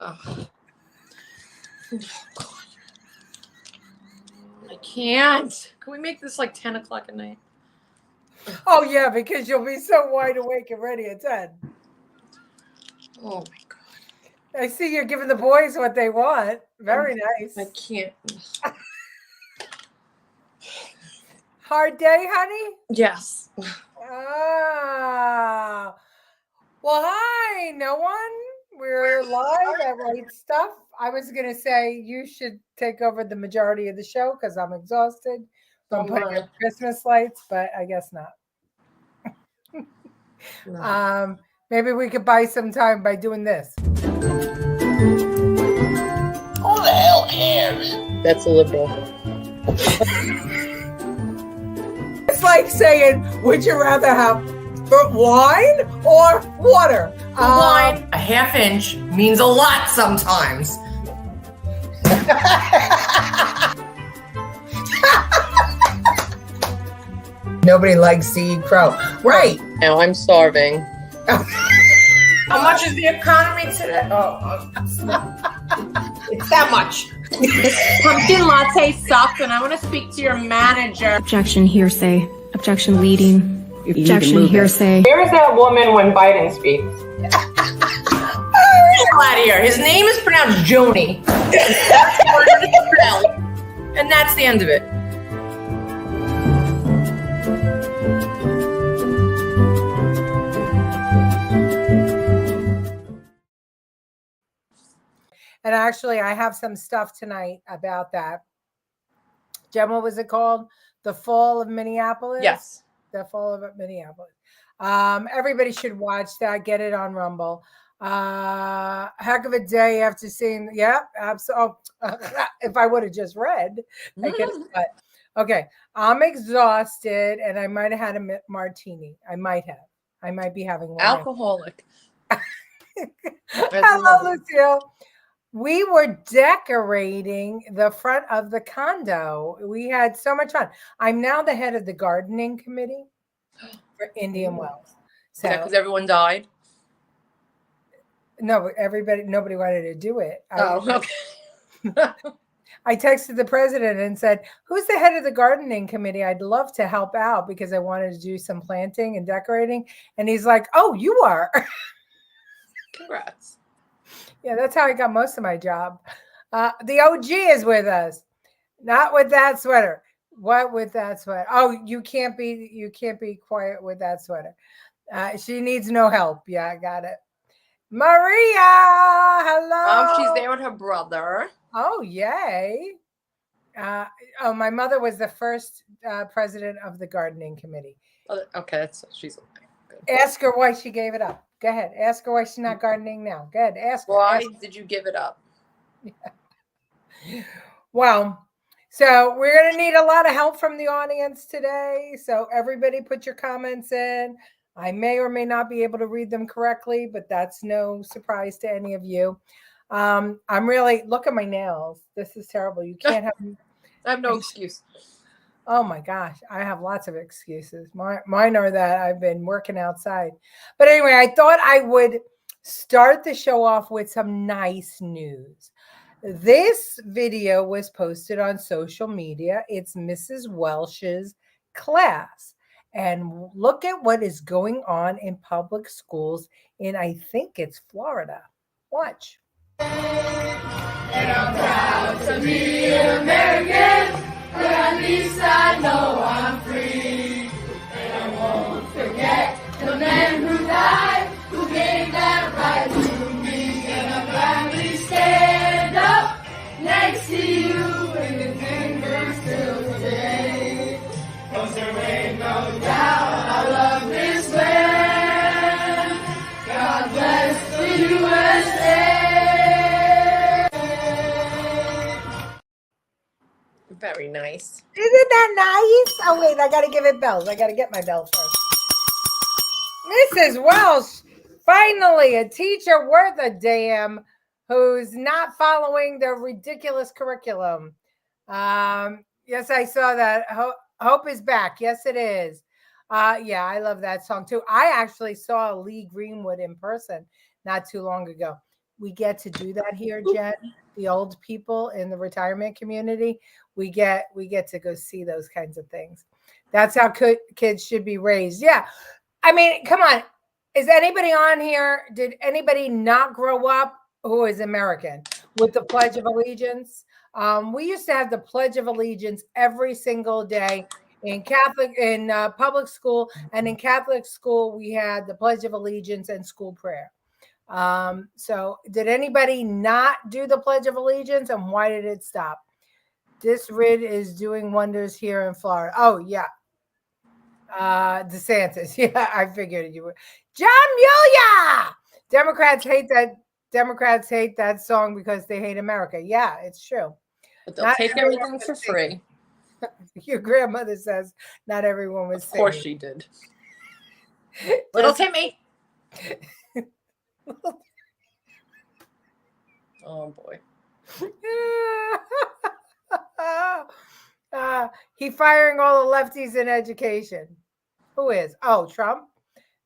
Oh, God. I can't. Can we make this like 10 o'clock at night? Oh, yeah, because you'll be so wide awake and ready at 10. Oh, my God. I see you're giving the boys what they want. Very nice. I can't. Hard day, honey? Yes. Ah. Well, hi, no one. We're live at Right Stuff. I was going to say you should take over the majority of the show because I'm exhausted from putting up Christmas lights, but I guess not. No. Maybe we could buy some time by doing this. Who the hell cares? That's a liberal. It's like saying, would you rather have wine or water? Wine, a half inch, means a lot sometimes. Nobody likes to eat crow. Right. Now I'm starving. How much is the economy today? It's that much. This pumpkin latte sucks, and I want to speak to your manager. Objection, hearsay. Objection, leading. Objection, hearsay. Where is that woman when Biden speaks? Get the hell out of here. His name is pronounced Joni. And that's the end of it. And actually, I have some stuff tonight about that. Jen, what was it called? The Fall of Minneapolis? Yes. The Fall of Minneapolis. Everybody should watch that. Get it on Rumble. Heck of a day after seeing, yeah, absolutely. If I would have just read, I could have, but okay. I'm exhausted and I might have had a martini. I might be having one. Alcoholic. Hello, Lucille. We were decorating the front of the condo. We had so much fun. I'm now the head of the gardening committee for Indian Wells. So because everyone died? No, nobody wanted to do it. Okay. I texted the president and said, who's the head of the gardening committee? I'd love to help out because I wanted to do some planting and decorating. And he's like, oh, you are. Congrats. Yeah, that's how I got most of my job. The OG is with us. Not with that sweater. What with that sweater? Oh, you can't be quiet with that sweater. She needs no help. Yeah, I got it. Maria, hello. She's there with her brother. Oh, yay. My mother was the first president of the gardening committee. Oh, okay, she's okay. Good. Ask her why she gave it up. Go ahead. Ask her why she's not gardening now. Go ahead. Ask her. Why did you give it up? Yeah. Well, so we're going to need a lot of help from the audience today. So everybody put your comments in. I may or may not be able to read them correctly, but that's no surprise to any of you. I'm really, look at my nails. This is terrible. You can't have. I have no excuse. Oh my gosh, I have lots of excuses. Mine are that I've been working outside. But anyway, I thought I would start the show off with some nice news. This video was posted on social media. It's Mrs. Welsh's class. And look at what is going on in public schools in, I think it's Florida. Watch. And I'm proud to be an American. But at least I know I'm free. And I won't forget the man who died, who gave that right to me. And I'll gladly stand up next to you in the fingers till today. 'Cause there ain't no doubt I love this land. God bless the USA. Very nice. Isn't that nice? Oh, wait, I got to give it bells. I got to get my bells first. Mrs. Welsh, finally, a teacher worth a damn who's not following the ridiculous curriculum. Yes, I saw that. Hope is back. Yes, it is. Yeah, I love that song too. I actually saw Lee Greenwood in person not too long ago. we get to do that here, Jen. The old people in the retirement community, we get to go see those kinds of things. That's how kids should be raised. Yeah. I mean, come on. Is anybody on here? Did anybody not grow up who is American with the Pledge of Allegiance? We used to have the Pledge of Allegiance every single day in public school, and in Catholic school we had the Pledge of Allegiance and school prayer. So did anybody not do the Pledge of Allegiance, and why did it stop? This writ is doing wonders here in Florida. Oh yeah. DeSantis. Yeah, I figured you were. John Mulia. Democrats hate that song because they hate America. Yeah, it's true. But they'll take everything for free. Your grandmother says not everyone was. Of course she did. Little Timmy. Oh boy. He firing all the lefties in education. Who is? Oh, Trump?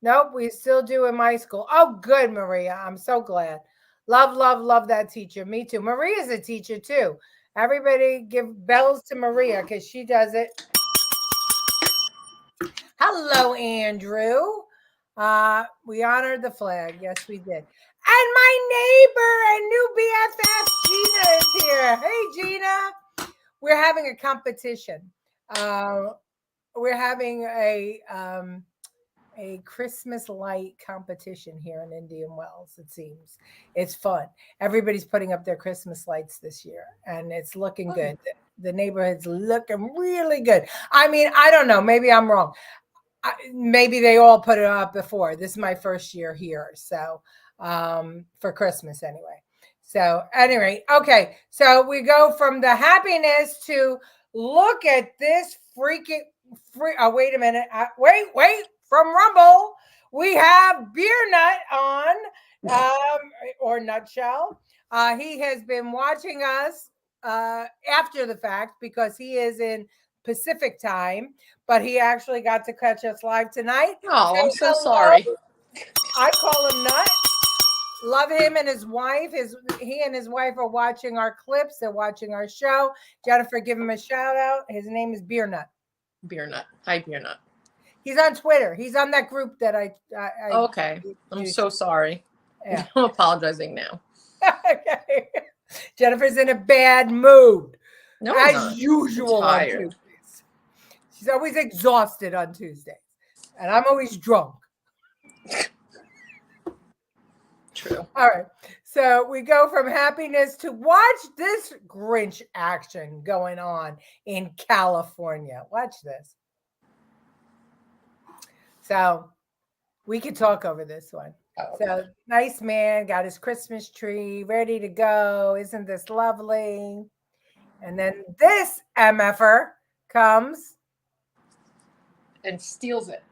Nope, we still do in my school. Oh, good, Maria. I'm so glad. Love that teacher. Me too. Maria's a teacher too. Everybody give bells to Maria because she does it. Hello, Andrew. We honored the flag. Yes, we did. And my neighbor and new BFF, Gina, is here. Hey, Gina. We're having a competition. We're having a Christmas light competition here in Indian Wells, it seems. It's fun. Everybody's putting up their Christmas lights this year, and it's looking good. The neighborhood's looking really good. I mean, I don't know. Maybe I'm wrong. Maybe they all put it up before. This is my first year here, so for Christmas anyway. So anyway, okay. So we go from the happiness to look at this freaking oh, wait a minute. Wait. From Rumble, we have Beer Nut on, or Nutshell. He has been watching us after the fact because he is in Pacific time, but he actually got to catch us live tonight. Oh, I'm so sorry. I call him Nut. Love him and his wife. He and his wife are watching our clips. They're watching our show. Jennifer, give him a shout out. His name is Beer Nut. Beer Nut. Hi, Beer Nut. He's on Twitter. He's on that group that I okay. I'm so sorry. Yeah. I'm apologizing now. Okay. Jennifer's in a bad mood. No, as usual on tired. Tuesdays. She's always exhausted on Tuesdays. And I'm always drunk. True. All right. So we go from happiness to watch this Grinch action going on in California. Watch this. So we could talk over this one. Oh. So nice man, got his Christmas tree ready to go. Isn't this lovely? And then this MFer comes And steals it.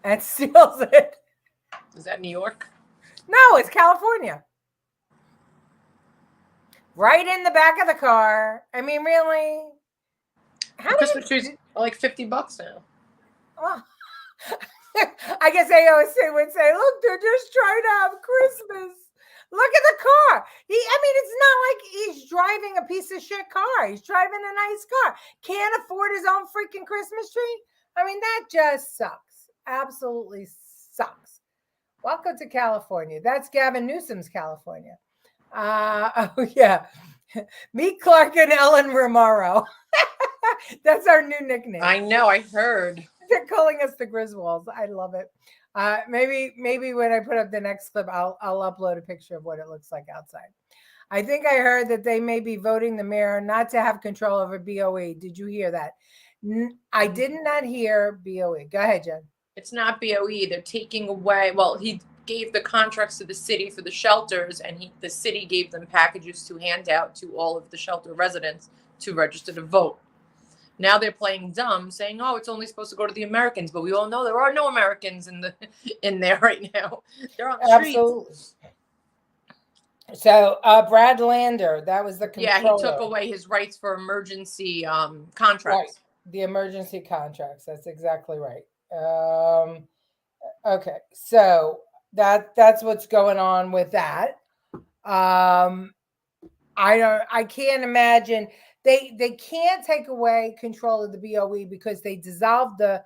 and steals it. Is that New York? No, it's California. Right in the back of the car. I mean, really? How do Christmas trees are like $50 now. Oh. I guess AOC would say, look, they're just trying to have Christmas. Look at the car. It's not like he's driving a piece of shit car. He's driving a nice car. Can't afford his own freaking Christmas tree. I mean, that just sucks. Absolutely sucks. Welcome to California. That's Gavin Newsom's California. Oh, yeah. Meet Clark and Ellen Romero. That's our new nickname. I know. I heard. They're calling us the Griswolds. I love it. Maybe when I put up the next clip, I'll upload a picture of what it looks like outside. I think I heard that they may be voting the mayor not to have control over BOE. Did you hear that? I did not hear BOE. Go ahead, Jen. It's not BOE. They're taking away. Well, he gave the contracts to the city for the shelters, and the city gave them packages to hand out to all of the shelter residents to register to vote. Now they're playing dumb, saying, "Oh, it's only supposed to go to the Americans," but we all know there are no Americans in there right now. They're on the Absolutely. streets. So Brad Lander, that was the controller. Yeah, he took away his rights for emergency contracts. Right. The emergency contracts. That's exactly right. Okay, so that's what's going on with that. I can't imagine they can't take away control of the BOE because they dissolved the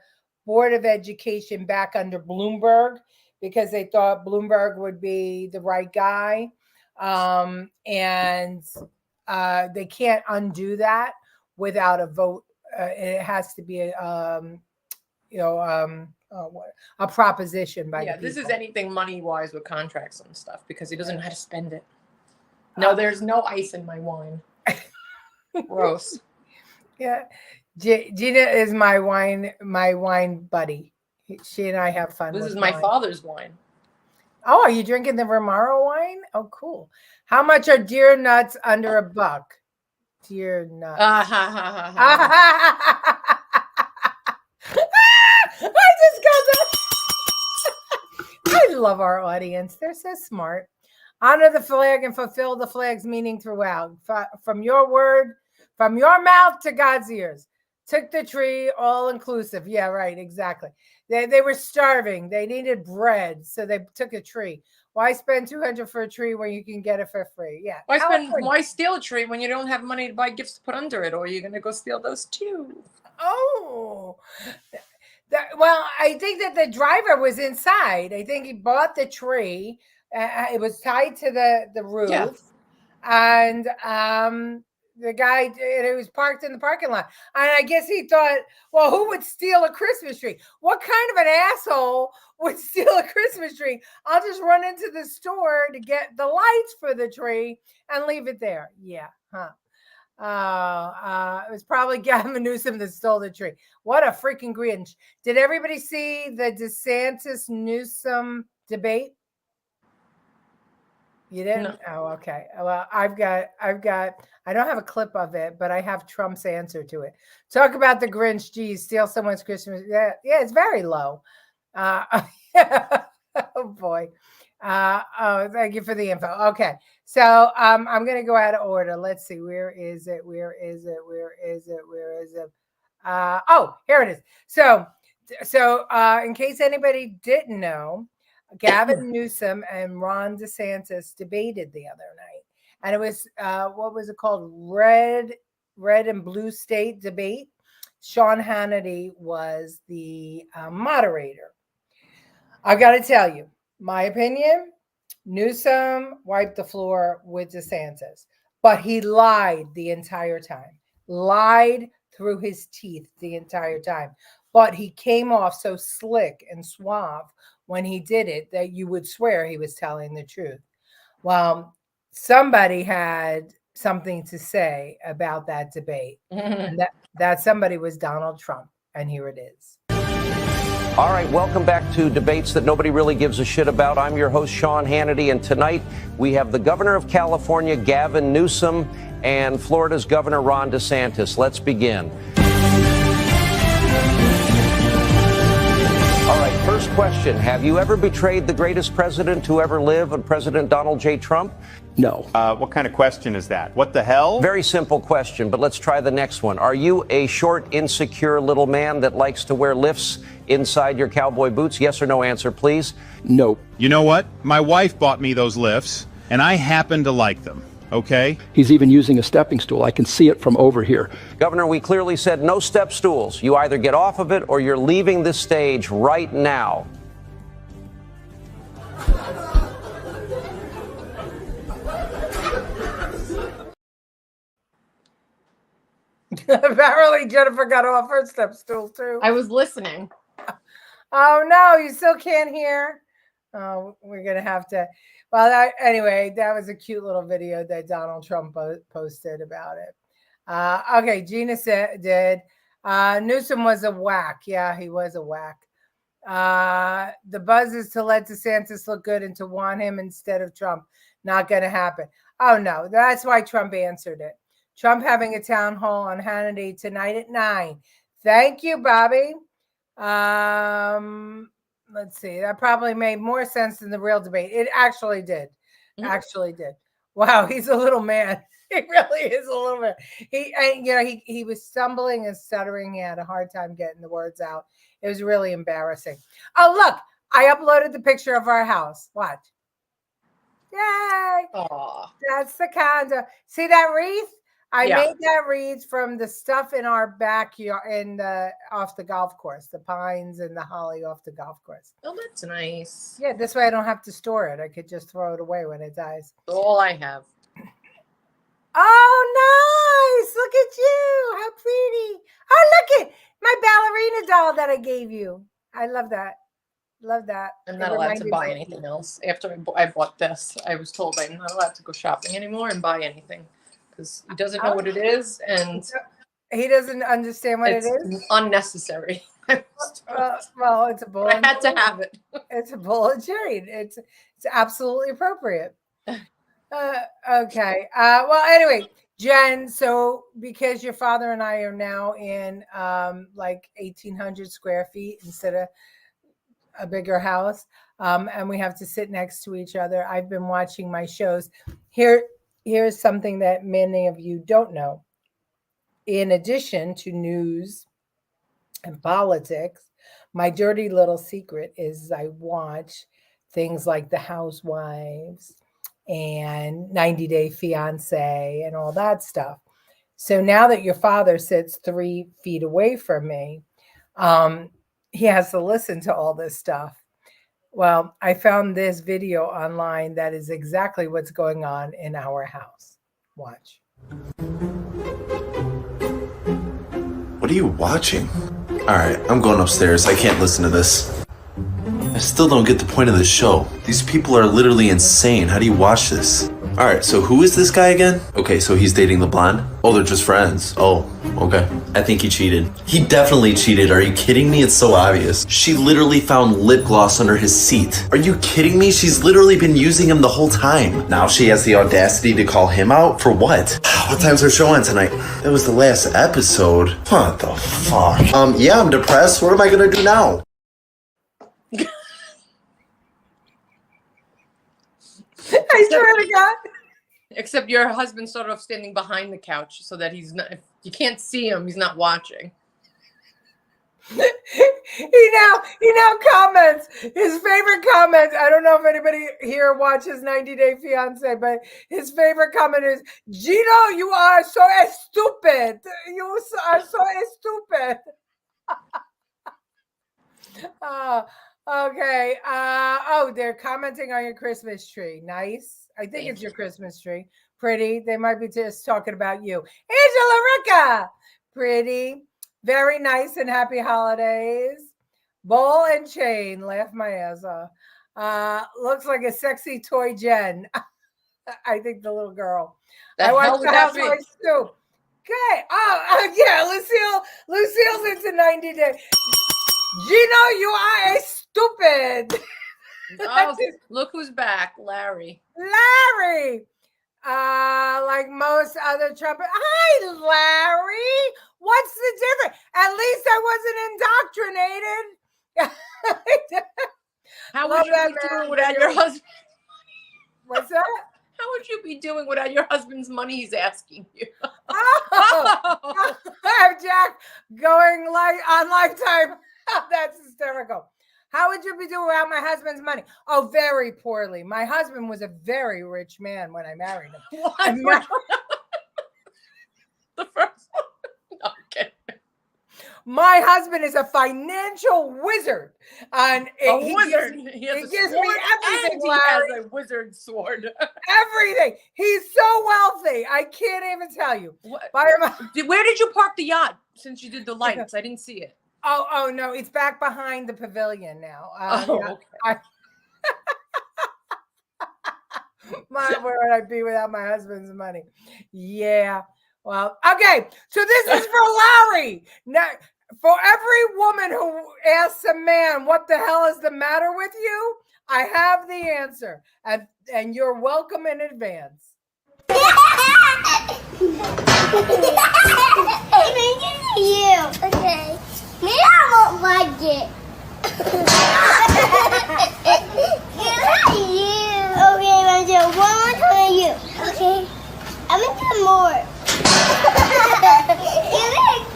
Board of Education back under Bloomberg because they thought Bloomberg would be the right guy. And they can't undo that without a vote. It has to be a proposition by the This is people. anything money wise with contracts and stuff because he doesn't know how to spend it. No, there's no ice in my wine. Gross. Yeah, Gina is my wine buddy. She and I have fun. This with is my wine. father's wine. Oh, are you drinking the Romaro wine? Oh, cool. How much are deer nuts under $1? Deer nuts. Ah, ha, ha, ha, ha. I just got that. I love our audience. They're so smart. Honor the flag and fulfill the flag's meaning throughout. From your word, from your mouth to God's ears. Took the tree, all inclusive. Yeah, right, exactly. They were starving. They needed bread, so they took a tree. Why spend $200 for a tree when you can get it for free? Yeah. Why steal a tree when you don't have money to buy gifts to put under it, or you're gonna go steal those too? Oh. Well, I think that the driver was inside. I think he bought the tree. It was tied to the roof. Yeah. And the guy, it was parked in the parking lot. And I guess he thought, well, who would steal a Christmas tree? What kind of an asshole would steal a Christmas tree? I'll just run into the store to get the lights for the tree and leave it there. Yeah, huh. It was probably Gavin Newsom that stole the tree. What a freaking Grinch. Did everybody see the DeSantis Newsom debate? You didn't? No. Oh, okay. Well, I don't have a clip of it, but I have Trump's answer to it. Talk about the Grinch. Geez, steal someone's Christmas. Yeah, it's very low. Oh boy. Thank you for the info. Okay. So I'm going to go out of order. Let's see. Where is it? Oh, here it is. So in case anybody didn't know, Gavin Newsom and Ron DeSantis debated the other night. And it was, what was it called? Red and blue state debate. Sean Hannity was the moderator. I've got to tell you, my opinion, Newsom wiped the floor with DeSantis, but he lied the entire time, lied through his teeth the entire time. But he came off so slick and suave when he did it that you would swear he was telling the truth. Well, somebody had something to say about that debate. And that somebody was Donald Trump. And here it is. All right, welcome back to Debates That Nobody Really Gives a Shit About. I'm your host, Sean Hannity, and tonight we have the governor of California, Gavin Newsom, and Florida's Governor Ron DeSantis. Let's begin. All right, first question. Have you ever betrayed the greatest president to ever live, President Donald J. Trump? No. What kind of question is that? What the hell? Very simple question, but let's try the next one. Are you a short, insecure little man that likes to wear lifts inside your cowboy boots? Yes or no answer, please. No. You know what? My wife bought me those lifts, and I happen to like them. Okay? He's even using a stepping stool. I can see it from over here. Governor, we clearly said no step stools. You either get off of it or you're leaving this stage right now. Apparently Jennifer got off her step stool too. I was listening. Oh no, you still can't hear? Oh, we're gonna have to. Well, anyway, that was a cute little video that Donald Trump posted about it. Okay, Gina did. Newsom was a whack. Yeah, he was a whack. The buzz is to let DeSantis look good and to want him instead of Trump. Not going to happen. Oh, no, that's why Trump answered it. Trump having a town hall on Hannity tonight at 9. Thank you, Bobby. Let's see. That probably made more sense than the real debate. It actually did. Actually did. Wow, he's a little man. He really is a little man. He was stumbling and stuttering. He had a hard time getting the words out. It was really embarrassing. Oh, look, I uploaded the picture of our house. Watch. Yay. Aww. That's the condo. See that wreath? I Yeah. made that wreath from the stuff in our backyard off the golf course, the pines and the holly off the golf course. Oh, that's nice. Yeah, this way I don't have to store it. I could just throw it away when it dies. That's all I have. Oh, nice. Look at you. How pretty. Oh, look at my ballerina doll that I gave you. I love that. Love that. I'm It not allowed to reminded buy me- anything else. After I bought this, I was told I'm not allowed to go shopping anymore and buy anything because he doesn't know what it is and He doesn't understand what it it's is. unnecessary. I was told. Well, it's a bull. I had to have it. It's a bull and chain. It's absolutely appropriate. Okay. Well, anyway, Jen. So because your father and I are now in like 1,800 square feet instead of a bigger house, and we have to sit next to each other, I've been watching my shows. Here's something that many of you don't know. In addition to news and politics, my dirty little secret is I watch things like The Housewives and 90 Day Fiance and all that stuff. So now that your father sits 3 feet away from me, he has to listen to all this stuff. Well, I found this video online that is exactly what's going on in our house. Watch. What are you watching? Alright, I'm going upstairs. I can't listen to this. I still don't get the point of the show. These people are literally insane. How do you watch this? Alright, so who is this guy again? Okay, so he's dating the blonde? Oh, they're just friends. Oh, okay. I think he cheated. He definitely cheated. Are you kidding me? It's so obvious. She literally found lip gloss under his seat. Are you kidding me? She's literally been using him the whole time. Now she has the audacity to call him out? For what? What time's her show on tonight? That was the last episode. What the fuck? Yeah, I'm depressed. What am I gonna do now? I swear to God. Except your husband's sort of standing behind the couch so that he's not. If you can't see him, he's not watching. He now comments his favorite comment. I don't know if anybody here watches 90 Day Fiance, but his favorite comment is, Gino, you are so stupid. You are so stupid. Okay. Oh, they're commenting on your Christmas tree. Nice. I think it's your Christmas tree. Pretty. They might be just talking about you. Angela Ricca. Pretty. Very nice and happy holidays. Ball and chain. Laugh my ass off. Looks like a sexy toy Jen. I think the little girl. I watched the Housewives too. Okay. Oh, yeah. Lucille's into 90 Day. Gino, you are a stupid. Oh, look who's back, Larry. Larry. Like most other Trump. Hi, Larry. What's the difference? At least I wasn't indoctrinated. How would you be doing without your husband? What's that? How would you be doing without your husband's money he's asking you? Oh, I have Jack going on Lifetime. That's hysterical. How would you be doing without my husband's money? Oh, very poorly. My husband was a very rich man when I married him. What? The first one? Okay. My husband is a financial wizard. And A wizard. He He has a gives sword me everything, and he Larry. has a wizard sword. Everything. He's so wealthy. I can't even tell you. What? By- Where did you park the yacht since you did the lights? I didn't see it. Oh no, it's back behind the pavilion now. Okay. Where would I be without my husband's money? Yeah. Well, okay. So this is for Larry. Now, for every woman who asks a man, what the hell is the matter with you? I have the answer. And you're welcome in advance. You. Okay. Maybe I won't like it. You. Okay, I'm gonna do it one more time. You. Okay. I'm gonna do more.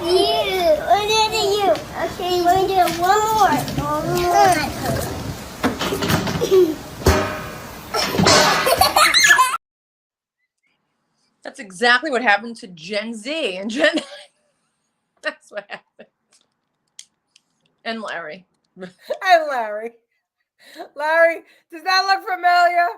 You. I'm gonna do you. Okay, we're gonna do it one more. That's exactly what happened to Gen Z and That's what happened. And Larry. And Larry. Larry, does that look familiar?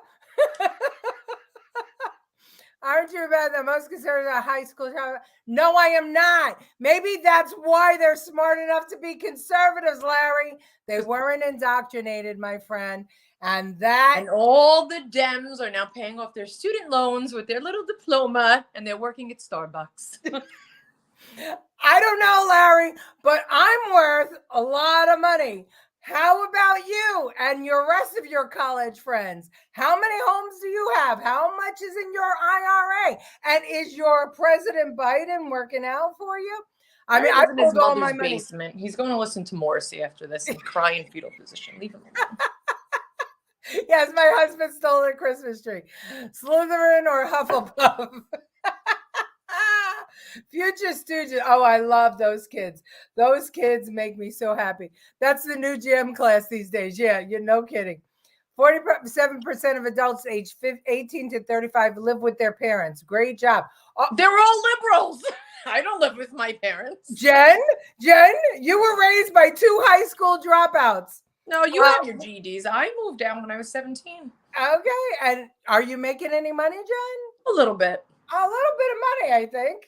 Aren't you about the most concerned about high school child? No, I am not. Maybe that's why they're smart enough to be conservatives, Larry. They weren't indoctrinated, my friend. And all the Dems are now paying off their student loans with their little diploma, and they're working at Starbucks. I don't know, Larry, but I'm worth a lot of money. How about you and your rest of your college friends? How many homes do you have? How much is in your IRA? And is your President Biden working out for you? I mean, I pulled all my money. Basement. He's going to listen to Morrissey after this and cry in fetal position. Leave him alone. Yes, my husband stole a Christmas tree. Slytherin or Hufflepuff? Future Stooges. Oh, I love those kids. Those kids make me so happy. That's the new gym class these days. Yeah, you're no kidding. 47% of adults aged 18 to 35 live with their parents. Great job. Oh, they're all liberals. I don't live with my parents. Jen, you were raised by 2 high school dropouts. No, you have your GEDs. I moved out when I was 17. Okay. And are you making any money, Jen? A little bit. A little bit of money, I think.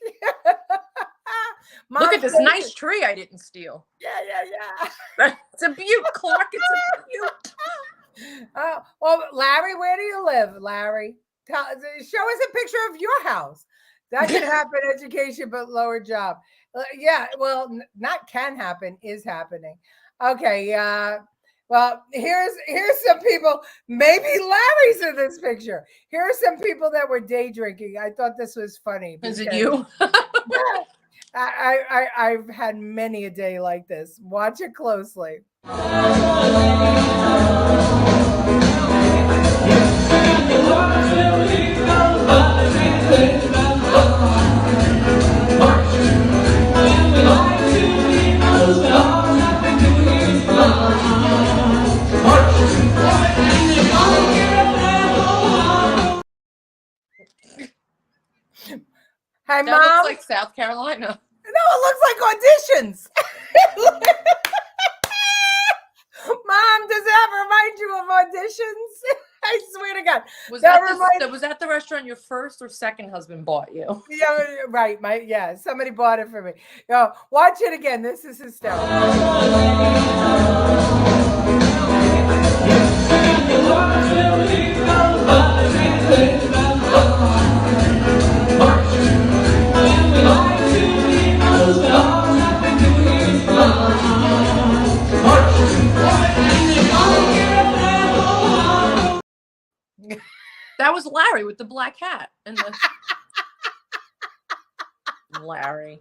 Look at this nice tree I didn't steal. Yeah. It's a beaut, Clark. It's a beaut. Well, Larry, where do you live, Larry? Show us a picture of your house. That can happen, education, but lower job. Yeah, well, not can happen, is happening. Okay, well, here's some people. Maybe Larry's in this picture. Here are some people that were day drinking. I thought this was funny. Is it you? I've had many a day like this. Watch it closely. Hi, That Mom. looks like South Carolina. No, it looks like auditions. Mom, does that remind you of auditions? I swear to God. Was that the restaurant your first or second husband bought you? Yeah, right. Somebody bought it for me. Watch it again. This is hysterical. That was Larry with the black hat and the Larry.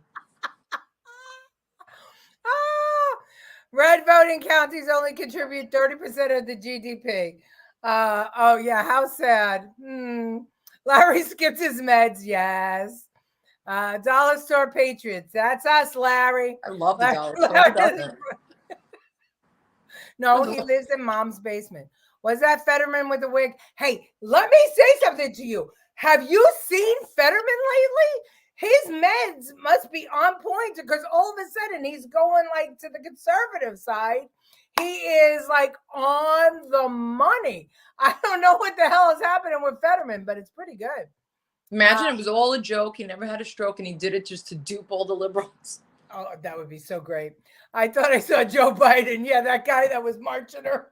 Red voting counties only contribute 30% of the GDP. Oh yeah, how sad. Larry skipped his meds. Yes. Dollar Store Patriots. That's us, Larry. I love the Dollar Store. No, he lives in Mom's basement. Was that Fetterman with the wig? Hey, let me say something to you. Have you seen Fetterman lately? His meds must be on point because all of a sudden he's going like to the conservative side. He is like on the money. I don't know what the hell is happening with Fetterman, but it's pretty good. Imagine it was all a joke. He never had a stroke and he did it just to dupe all the liberals. Oh, that would be so great. I thought I saw Joe Biden. Yeah, that guy that was marching her.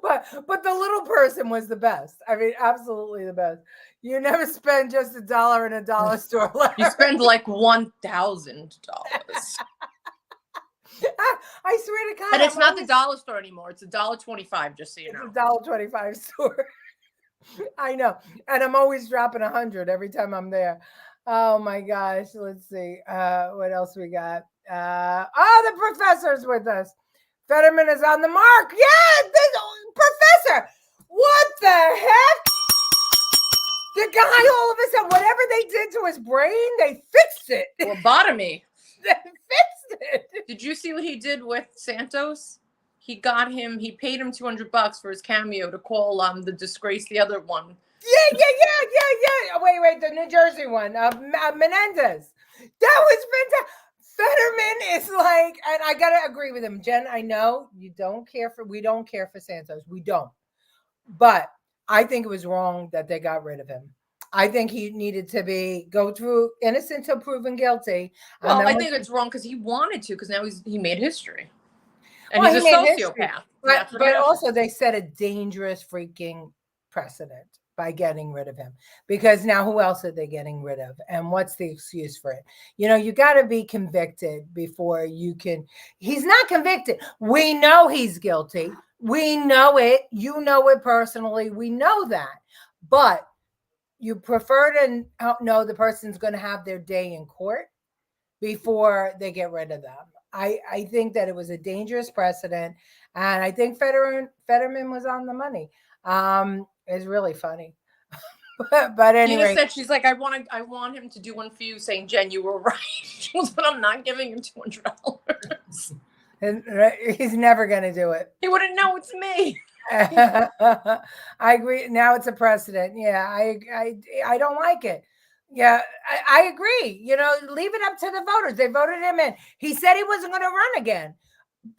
But the little person was the best. I mean, absolutely the best. You never spend just $1 in a dollar store. You spend like $1,000. I swear to God. And it's not the dollar store anymore. It's $1.25, just so you know. It's $1.25 store. I know. And I'm always dropping 100 every time I'm there. Oh my gosh. Let's see. What else we got? The professor's with us. Fetterman is on the mark. Yeah, professor. What the heck? The guy, all of a sudden, whatever they did to his brain, they fixed it. Lobotomy. They fixed it. Did you see what he did with Santos? He paid him $200 for his cameo to call the disgrace, the other one, Yeah. Wait, the New Jersey one, Menendez. That was fantastic. Fetterman is like, and I gotta agree with him, Jen. I know we don't care for Santos. We don't, but I think it was wrong that they got rid of him. I think he needed to go through innocent till proven guilty. Well, I think it's wrong because he wanted to, because now he made history. And he's a sociopath. But also they set a dangerous freaking precedent by getting rid of him, because now who else are they getting rid of? And what's the excuse for it? You got to be convicted before you can. He's not convicted. We know he's guilty. We know it. You know it personally. We know that. But you prefer to know the person's going to have their day in court before they get rid of them. I think that it was a dangerous precedent, and I think Fetterman was on the money. It's really funny. but anyway, Gina said, she's like, I want him to do one for you, saying, Jen, you were right. She was, but I'm not giving him $200. And he's never going to do it. He wouldn't know it's me. I agree. Now it's a precedent. Yeah, I don't like it. Yeah, I agree. Leave it up to the voters. They voted him in. He said he wasn't going to run again.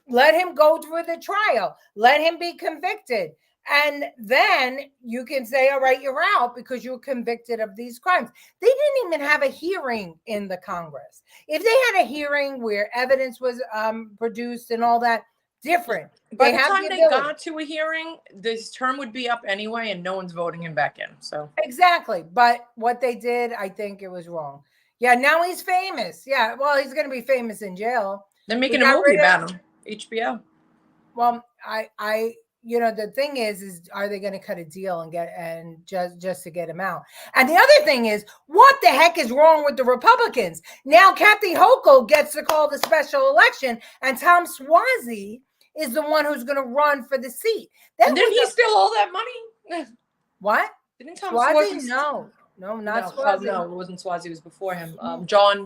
Let him go through the trial. Let him be convicted. And then you can say, all right, you're out because you were convicted of these crimes. They didn't even have a hearing in the Congress. If they had a hearing where evidence was produced and all that, different. By the time they got to a hearing, this term would be up anyway, and no one's voting him back in. So exactly. But what they did, I think it was wrong. Yeah, now he's famous. Yeah, well, he's going to be famous in jail. They're making a movie about him. HBO. Well, I the thing is are they going to cut a deal and just to get him out? And the other thing is, what the heck is wrong with the Republicans? Now Kathy Hochul gets to call the special election, and Tom Suozzi is the one who's going to run for the seat. Didn't he steal all that money? What? Didn't Tom Suozzi? No, not Suozzi. No, it wasn't Suozzi. It was before him. John.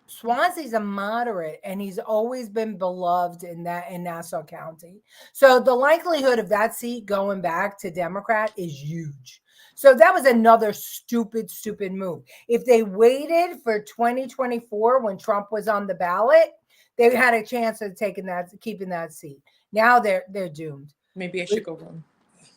Suozzi's a moderate, and he's always been beloved in Nassau County. So the likelihood of that seat going back to Democrat is huge. So that was another stupid move. If they waited for 2024 when Trump was on the ballot, they had a chance of keeping that seat. Now they're doomed. Maybe I should go run.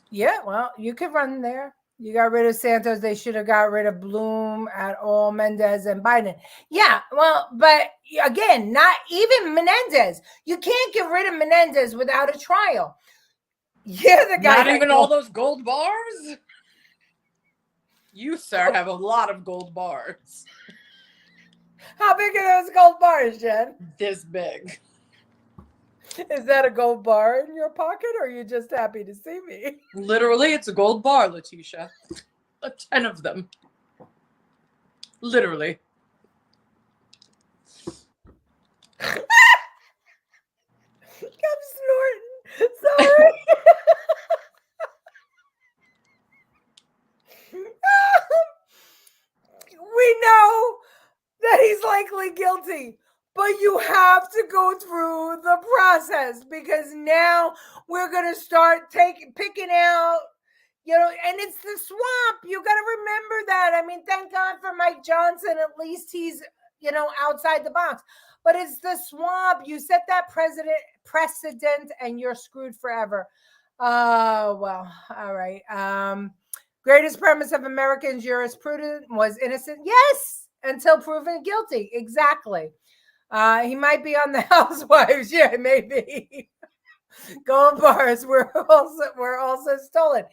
Yeah, well, you could run there. You got rid of Santos. They should have got rid of Bloom, et al., Mendez, and Biden. Yeah, well, but again, not even Menendez. You can't get rid of Menendez without a trial. Yeah, the guy. Not even all those gold bars? You, sir, have a lot of gold bars. How big are those gold bars, Jen? This big. Is that a gold bar in your pocket, or are you just happy to see me? Literally, it's a gold bar, Letitia. 10 of them. Literally. I'm snorting. Sorry. We know that he's likely guilty, but you have to go through the process, because now we're going to start picking out, and it's the swamp. You got to remember that. I mean, thank God for Mike Johnson. At least he's, outside the box. But it's the swamp. You set that precedent and you're screwed forever. Well, all right. Greatest premise of American jurisprudence was innocent. Yes, until proven guilty. Exactly. He might be on the Housewives. Yeah, maybe. Gold bars were also stolen.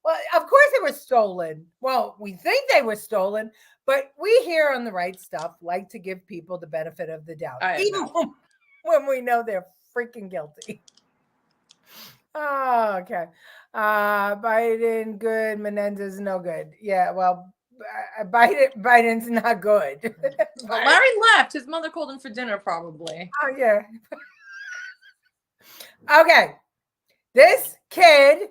Well, of course they were stolen. Well, we think they were stolen, but we here on The Right Stuff like to give people the benefit of the doubt, even when we know they're freaking guilty. Oh, okay. Biden, good. Menendez, no good. Yeah, well, Biden's not good. Well, Larry left. His mother called him for dinner, probably. Oh, yeah. Okay. This kid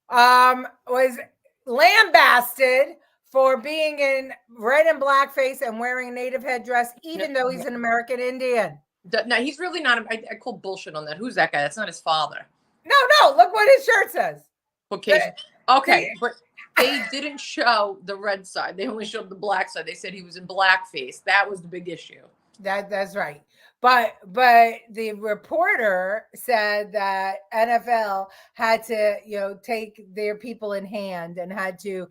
was lambasted for being in red and blackface and wearing a native headdress, even though he's an American Indian. No, he's really not. I call bullshit on that. Who's that guy? That's not his father. No. Look what his shirt says. Okay. Okay. But They didn't show the red side. They only showed the black side. They said he was in blackface. That was the big issue. That's right. But the reporter said that NFL had to, take their people in hand and had to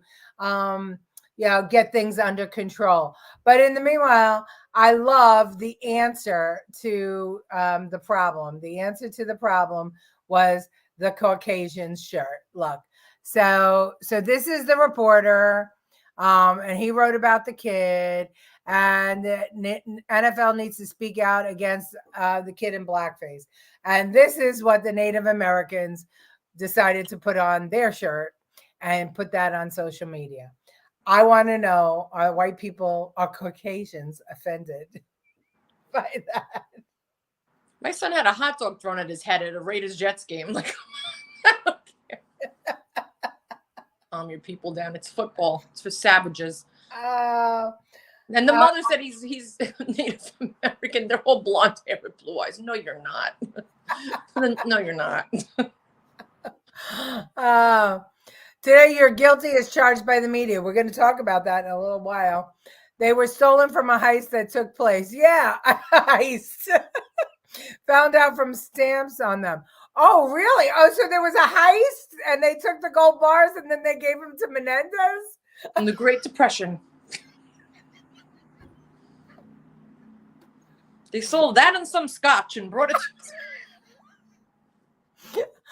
get things under control. But in the meanwhile, I love the answer to the problem. The answer to the problem was the Caucasian shirt. Look. So this is the reporter, and he wrote about the kid, and the NFL needs to speak out against the kid in blackface. And this is what the Native Americans decided to put on their shirt and put that on social media. I want to know, are white people, are Caucasians offended by that? My son had a hot dog thrown at his head at a Raiders Jets game. Like, I don't care. Calm your people down. It's football. It's for savages. And the mother said he's Native American. They're all blonde hair with blue eyes. No, you're not. No, you're not. Today, you're guilty as charged by the media. We're going to talk about that in a little while. They were stolen from a heist that took place. Yeah, a heist. Found out from stamps on them. Oh, really? Oh, so there was a heist and they took the gold bars and then they gave them to Menendez? In the Great Depression. They sold that and some scotch and brought it to...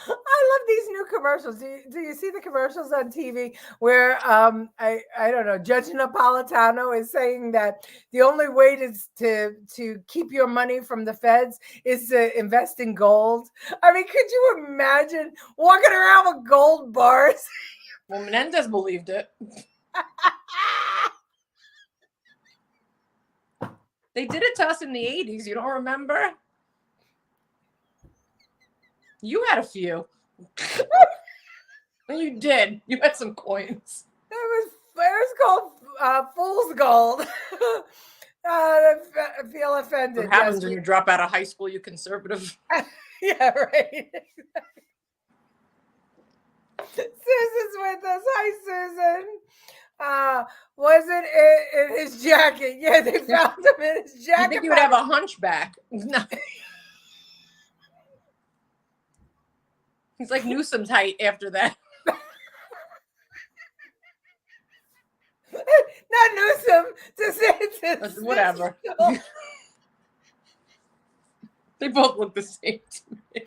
I love these new commercials. Do you see the commercials on TV where I don't know, Judge Napolitano is saying that the only way to keep your money from the feds is to invest in gold? I mean, could you imagine walking around with gold bars? Well, Menendez believed it. They did it to us in the 80s. You don't remember? You had a few. You did. You had some coins. It was called fool's gold. I feel offended. What happens when you drop out of high school, you conservative? Yeah, right. Susan's with us. Hi, Susan. Wasn't it in his jacket? Yeah, they found him in his jacket. I think you would have a hunchback. No. He's like Newsom's height after that. Not Newsom. DeSantis. Whatever. They both look the same to me.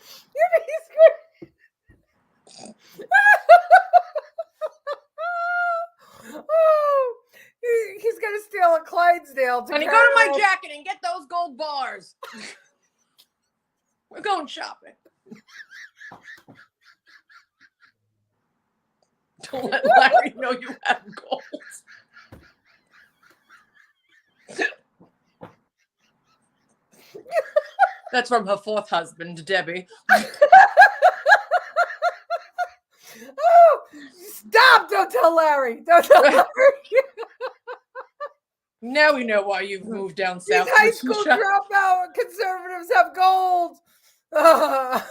Oh, he's gonna steal a Clydesdale. Honey, go to my jacket and get those gold bars. We're going shopping. Don't let Larry know you have gold. That's from her fourth husband, Debbie. Oh, stop! Don't tell Larry. Don't tell Larry. Now we know why you've moved down south. These high school dropout conservatives have gold. Oh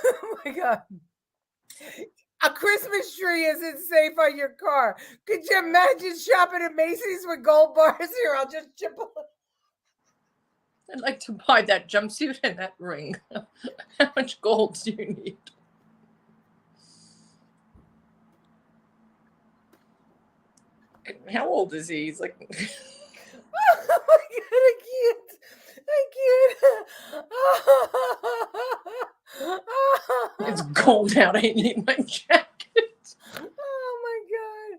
my God. A Christmas tree isn't safe on your car. Could you imagine shopping at Macy's with gold bars? Here, I'll just chip them. I'd like to buy that jumpsuit and that ring. How much gold do you need? How old is he? He's like... Oh my God, I can't. It's cold out. I need my jacket. Oh my God.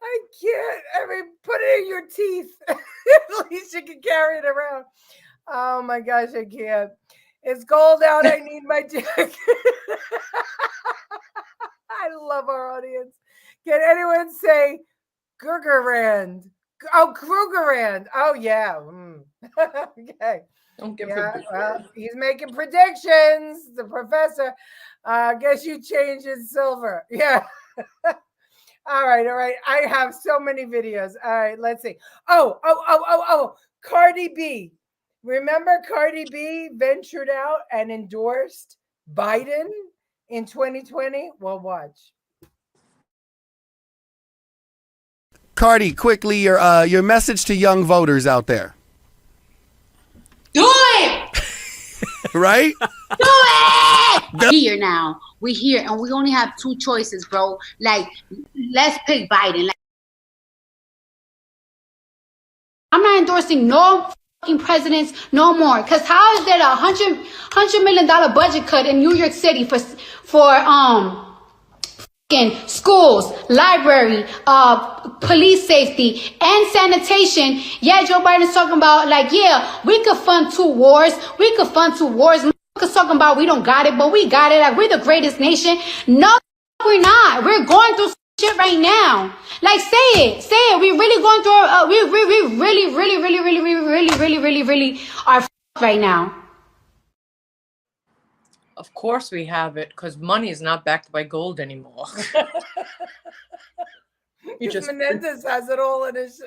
I can't. I mean, put it in your teeth. At least you can carry it around. Oh my gosh, I can't. It's cold out. I need my jacket. I love our audience. Can anyone say Krugerrand? Oh, Krugerrand. Oh, yeah. Okay. Don't give well, he's making predictions. The professor. Guess you changed in silver. Yeah. All right. I have so many videos. All right. Let's see. Oh. Cardi B. Remember Cardi B ventured out and endorsed Biden in 2020? Well, watch. Cardi, quickly, your message to young voters out there. Do it! Right? Do it! We're here now. We're here, and we only have two choices, bro. Like, let's pick Biden. Like, I'm not endorsing no fucking presidents no more. Cause how is there a $100 million budget cut in New York City for schools, library, police safety, and sanitation? Yeah, Joe Biden's talking about like, yeah, we could fund two wars. We could fund two wars. Motherfuckers talking about we don't got it, but we got it. Like, we're the greatest nation. No, we're not. We're going through shit right now. Like, say it. We really going through. We really are right now. Of course we have it, because money is not backed by gold anymore. Menendez has it all in his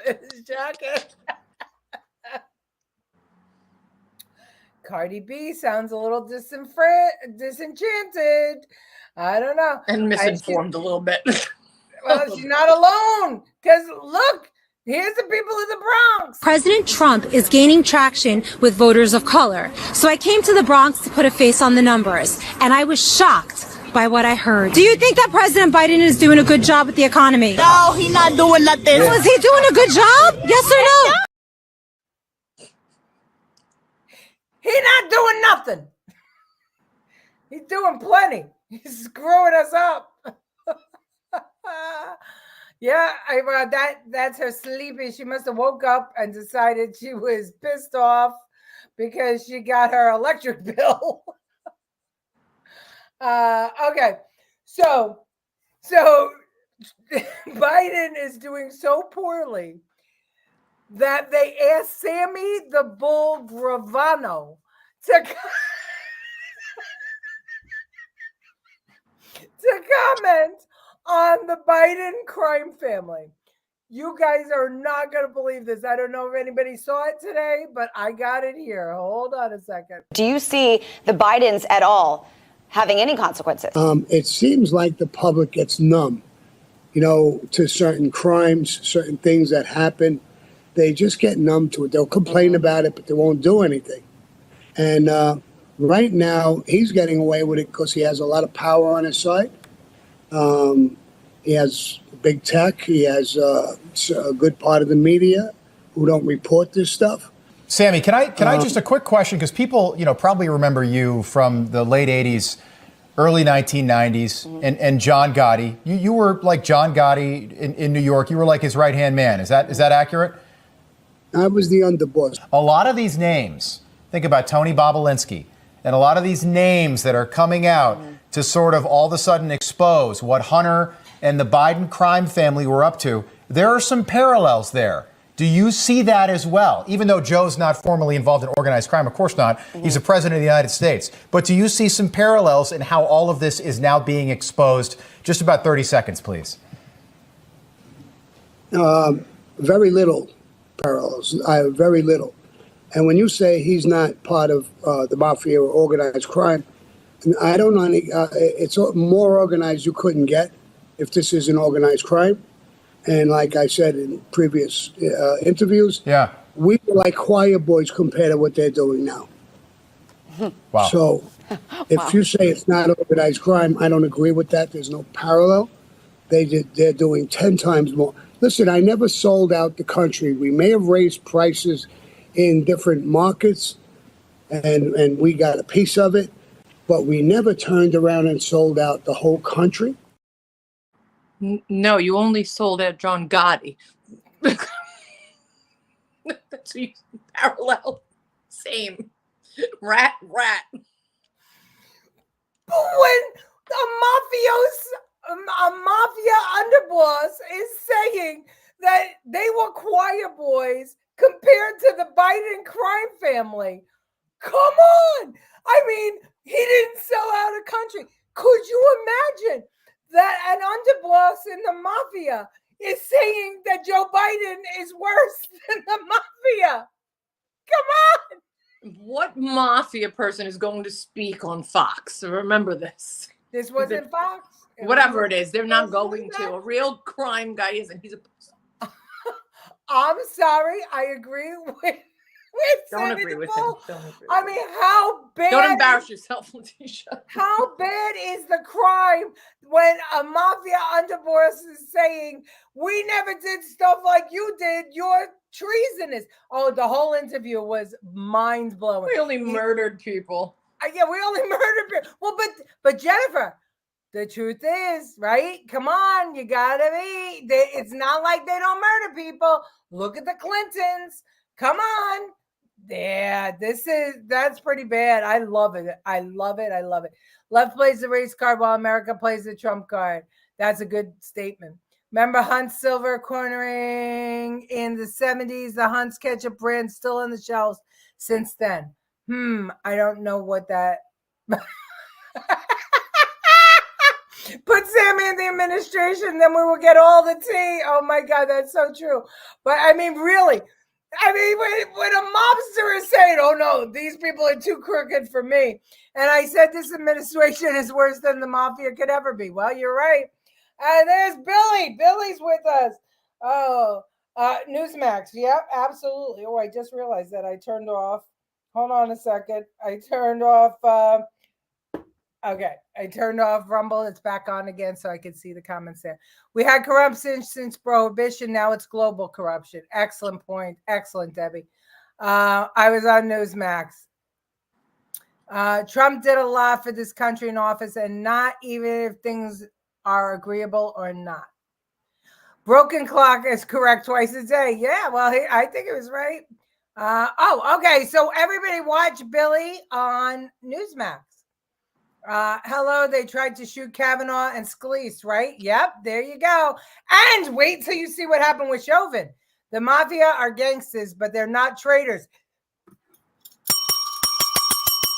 jacket. Cardi B sounds a little disenchanted. I don't know. And misinformed a little bit. Well, she's not alone. Because look, here's the people of the Bronx. President Trump is gaining traction with voters of color. So I came to the Bronx to put a face on the numbers. And I was shocked by what I heard. Do you think that President Biden is doing a good job with the economy? No, he's not doing nothing. Was he doing a good job? Yes or no? He's not doing nothing. He's doing plenty. He's screwing us up. Yeah, that's her sleepy. She must have woke up and decided she was pissed off because she got her electric bill. Okay, so Biden is doing so poorly that they asked Sammy the Bull Gravano to comment on the Biden crime family. You guys are not going to believe this. I don't know if anybody saw it today, but I got it here. Hold on a second. Do you see the Bidens at all having any consequences? It seems like the public gets numb, to certain crimes, certain things that happen. They just get numb to it. They'll complain about it, but they won't do anything. And right now, he's getting away with it because he has a lot of power on his side. He has big tech. He has a good part of the media who don't report this stuff. Sammy, can I just a quick question, because people probably remember you from the late 80s, early 1990s, and John Gotti. You were like John Gotti in New York. You were like his right hand man. Is that accurate? I was the underboss. A lot of these names, think about Tony Bobolinsky, and a lot of these names that are coming out to sort of all of a sudden expose what Hunter and the Biden crime family were up to. There are some parallels there. Do you see that as well? Even though Joe's not formally involved in organized crime, of course not. He's the president of the United States. But do you see some parallels in how all of this is now being exposed? Just about 30 seconds, please. Very little parallels. Very little. And when you say he's not part of the mafia or organized crime, I don't know. It's more organized you couldn't get if this is an organized crime. And like I said in previous interviews, we were like choir boys compared to what they're doing now. Wow. So if you say it's not organized crime, I don't agree with that. There's no parallel. They're doing 10 times more. Listen, I never sold out the country. We may have raised prices in different markets, and we got a piece of it, but we never turned around and sold out the whole country. No, you only sold out John Gotti. That's what you parallel. Same. Rat. But when a mafia underboss is saying that they were choir boys compared to the Biden crime family, come on! I mean, he didn't sell out a country. Could you imagine that an underboss in the mafia is saying that Joe Biden is worse than the mafia? Come on! What mafia person is going to speak on Fox? Remember this. This wasn't Fox? Whatever it is, they're not going to. A real crime guy isn't. He's a I'm sorry. I agree with Don't Senator agree with him. Bull. Don't agree. I mean, how bad? Don't embarrass yourself, Letitia. How bad is the crime when a mafia underboss is saying, "We never did stuff like you did. You're treasonous." Oh, the whole interview was mind blowing. We only murdered people. Yeah, we only murdered people. Well, but Jennifer, the truth is, right? Come on, you gotta be. It's not like they don't murder people. Look at the Clintons. Come on. Yeah, that's pretty bad. I love it. I love it. I love it. Left plays the race card while America plays the trump card. That's a good statement. Remember Hunt Silver cornering in the 70s? The Hunt's ketchup brand still on the shelves since then. I don't know what that. Put Sammy in the administration, then we will get all the tea. Oh my God, that's so true. But I mean, really. I mean, when a mobster is saying, "Oh no, these people are too crooked for me," and I said this administration is worse than the mafia could ever be. Well, you're right. There's Billy. Billy's with us. Oh, Newsmax. Yep, absolutely. Oh, I just realized that I turned off. Hold on a second. I turned off. Okay, I turned off Rumble. It's back on again so I can see the comments there. We had corruption since Prohibition. Now it's global corruption. Excellent point. Excellent, Debbie. I was on Newsmax. Trump did a lot for this country in office, and not even if things are agreeable or not. Broken clock is correct twice a day. Yeah, well, I think it was right. Okay. So everybody watch Billy on Newsmax. Hello, they tried to shoot Kavanaugh and Scalise, right? Yep, there you go. And wait till you see what happened with Chauvin. The mafia are gangsters, but they're not traitors.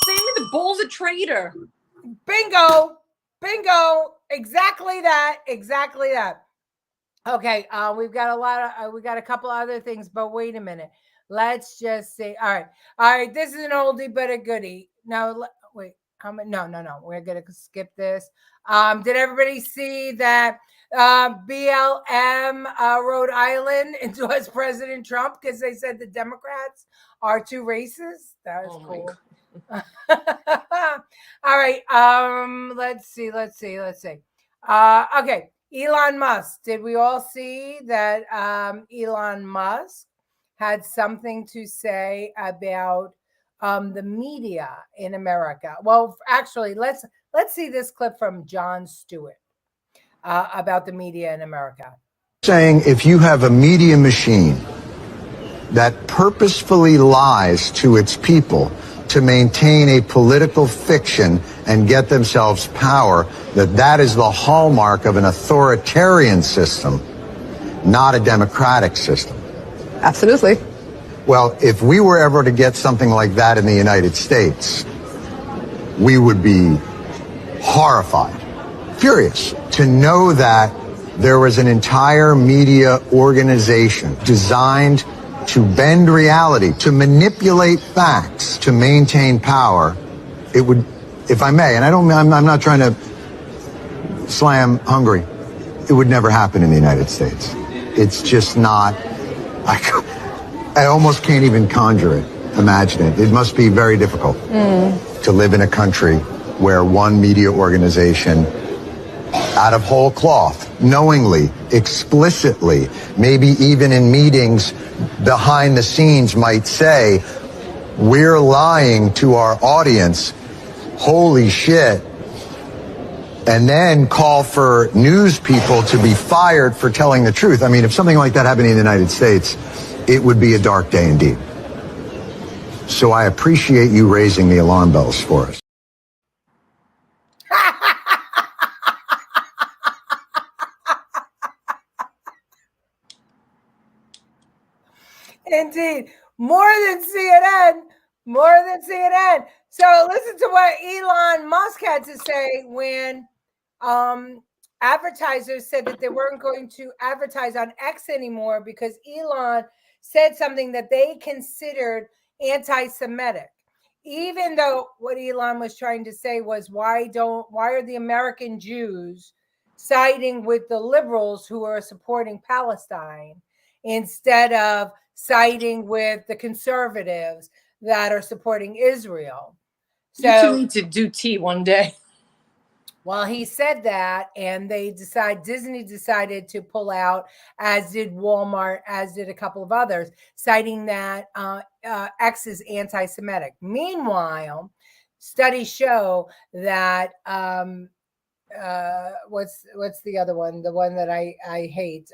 Sammy the Bull's a traitor. Bingo. Bingo. Exactly that. Exactly that. Okay, we've got we got a couple other things, but wait a minute. Let's just see. All right. This is an oldie but a goodie. Now, wait. No. We're going to skip this. Did everybody see that BLM Rhode Island endorsed President Trump because they said the Democrats are too racist? That was cool. All right. Let's see. Okay. Elon Musk. Did we all see that Elon Musk had something to say about the media in America? Well, actually, let's see this clip from Jon Stewart about the media in America. Saying if you have a media machine that purposefully lies to its people to maintain a political fiction and get themselves power, that is the hallmark of an authoritarian system, not a democratic system. Absolutely. Well, if we were ever to get something like that in the United States, we would be horrified, furious to know that there was an entire media organization designed to bend reality, to manipulate facts, to maintain power. It would, if I may, and I'm not trying to slam Hungary, it would never happen in the United States. It's just not, I almost can't even conjure it, imagine it. It must be very difficult to live in a country where one media organization, out of whole cloth, knowingly, explicitly, maybe even in meetings behind the scenes might say, we're lying to our audience, holy shit, and then call for news people to be fired for telling the truth. I mean, if something like that happened in the United States, it would be a dark day indeed. So I appreciate you raising the alarm bells for us. Indeed. More than CNN. So listen to what Elon Musk had to say when advertisers said that they weren't going to advertise on X anymore because Elon said something that they considered anti-Semitic. Even though what Elon was trying to say was, why are the American Jews siding with the liberals who are supporting Palestine instead of siding with the conservatives that are supporting Israel. You two So, need to do tea one day. well, he said that, and Disney decided to pull out, as did Walmart, as did a couple of others, citing that X is anti-Semitic. Meanwhile, studies show that what's the other one? The one that I hate,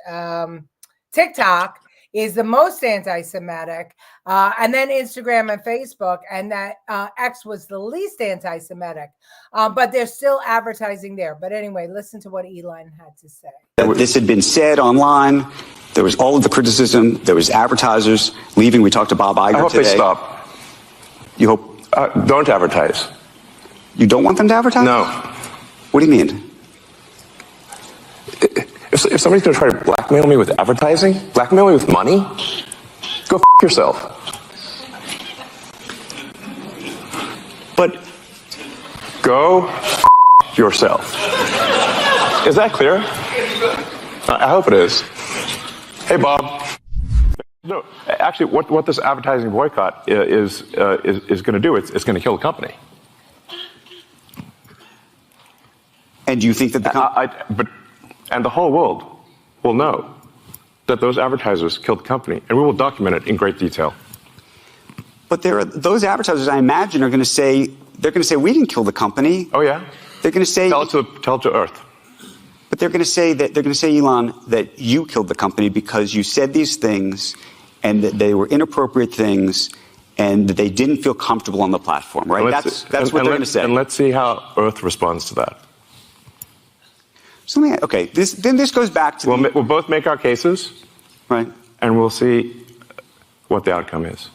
TikTok is the most anti-Semitic, and then Instagram and Facebook, and that X was the least anti-Semitic, but they're still advertising there. But anyway, listen to what Elon had to say. This had been said online. There was all of the criticism. There was advertisers leaving. We talked to Bob Iger today. I hope they stop. You hope? Don't advertise. You don't want them to advertise? No. What do you mean? If somebody's going to try to blackmail me with advertising, blackmail me with money, go yourself. But go yourself. Is that clear? I hope it is. Hey, Bob. No, actually, what this advertising boycott is going to do, it's going to kill the company. And do you think that and the whole world will know that those advertisers killed the company, and we will document it in great detail. But those advertisers, I imagine, are going to say, we didn't kill the company. Oh yeah. They're going to say, tell it to Earth. But they're going to say, Elon, that you killed the company because you said these things, and that they were inappropriate things, and that they didn't feel comfortable on the platform, right? That's what they're going to say. And let's see how Earth responds to that. So this goes back to we'll both make our cases, right? And we'll see what the outcome is.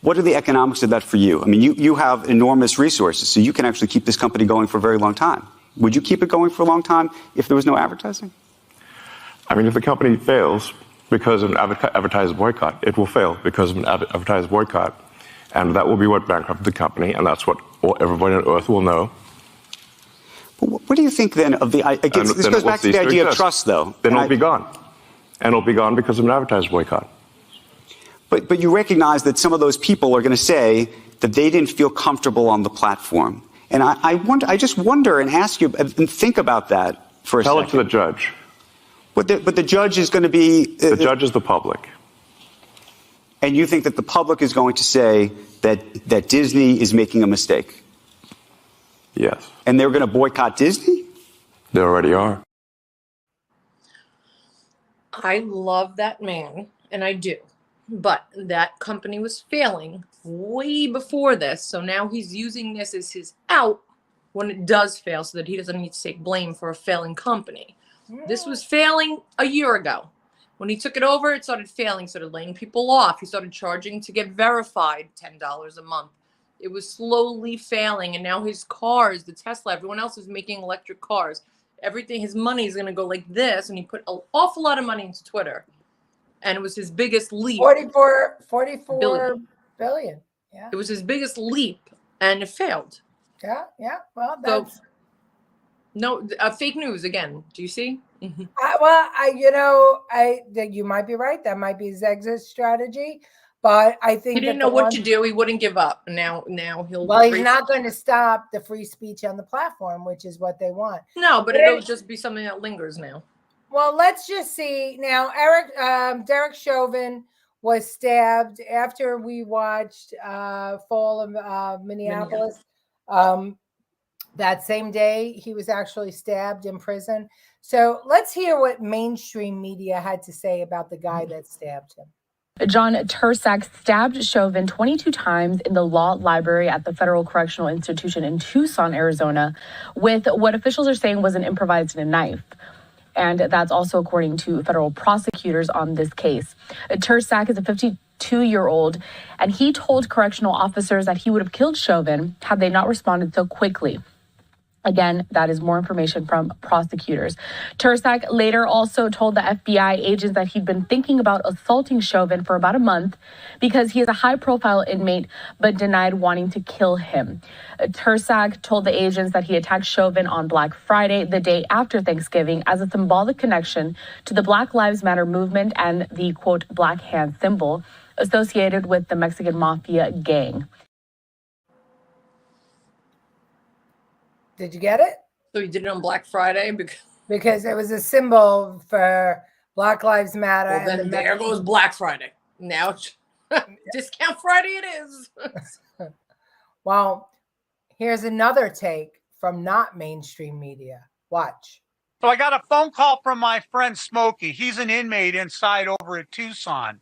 What are the economics of that for you? I mean, you have enormous resources, so you can actually keep this company going for a very long time. Would you keep it going for a long time if there was no advertising? I mean, if the company fails because of an advertised boycott, it will fail because of an advertised boycott, and that will be what bankrupted the company, and that's what everybody on Earth will know. What do you think then of the? This goes back to the idea of trust, though. Then it'll be gone, and it'll be gone because of an advertised boycott. But you recognize that some of those people are going to say that they didn't feel comfortable on the platform, and I just wonder and ask you and think about that for a second. Tell it to the judge. But the judge is going to be the judge is the public, and you think that the public is going to say that Disney is making a mistake. Yes. And they're going to boycott Disney? They already are. I love that man, and I do. But that company was failing way before this. So now he's using this as his out when it does fail so that he doesn't need to take blame for a failing company. This was failing a year ago. When he took it over, it started failing, started laying people off. He started charging to get verified $10 a month. It was slowly failing, and now his cars, the Tesla, everyone else is making electric cars. Everything, his money is going to go like this, and he put an awful lot of money into Twitter, and it was his biggest leap. 44 billion. Yeah. It was his biggest leap, and it failed. Yeah. Well, that's fake news again. Do you see? Mm-hmm. You might be right. That might be his exit strategy. But I think he didn't know what to do. He wouldn't give up. Now he'll. Well, he's not going to stop the free speech on the platform, which is what they want. No, but it'll just be something that lingers now. Well, let's just see now. Derek Chauvin was stabbed after we watched Fall of Minneapolis. That same day, he was actually stabbed in prison. So let's hear what mainstream media had to say about the guy that stabbed him. John Tursak stabbed Chauvin 22 times in the law library at the Federal Correctional Institution in Tucson, Arizona, with what officials are saying was an improvised knife. And that's also according to federal prosecutors on this case. Tursak is a 52-year-old, and he told correctional officers that he would have killed Chauvin had they not responded so quickly. Again, that is more information from prosecutors. Tersak later also told the FBI agents that he'd been thinking about assaulting Chauvin for about a month because he is a high-profile inmate, but denied wanting to kill him. Tersak told the agents that he attacked Chauvin on Black Friday, the day after Thanksgiving, as a symbolic connection to the Black Lives Matter movement and the, quote, Black Hand symbol associated with the Mexican Mafia gang. Did you get it? So he did it on Black Friday because it was a symbol for Black Lives Matter. Well, then there goes Black Friday. Now discount Friday it is. Well, here's another take from not mainstream media. Watch. So I got a phone call from my friend Smokey. He's an inmate inside over at Tucson.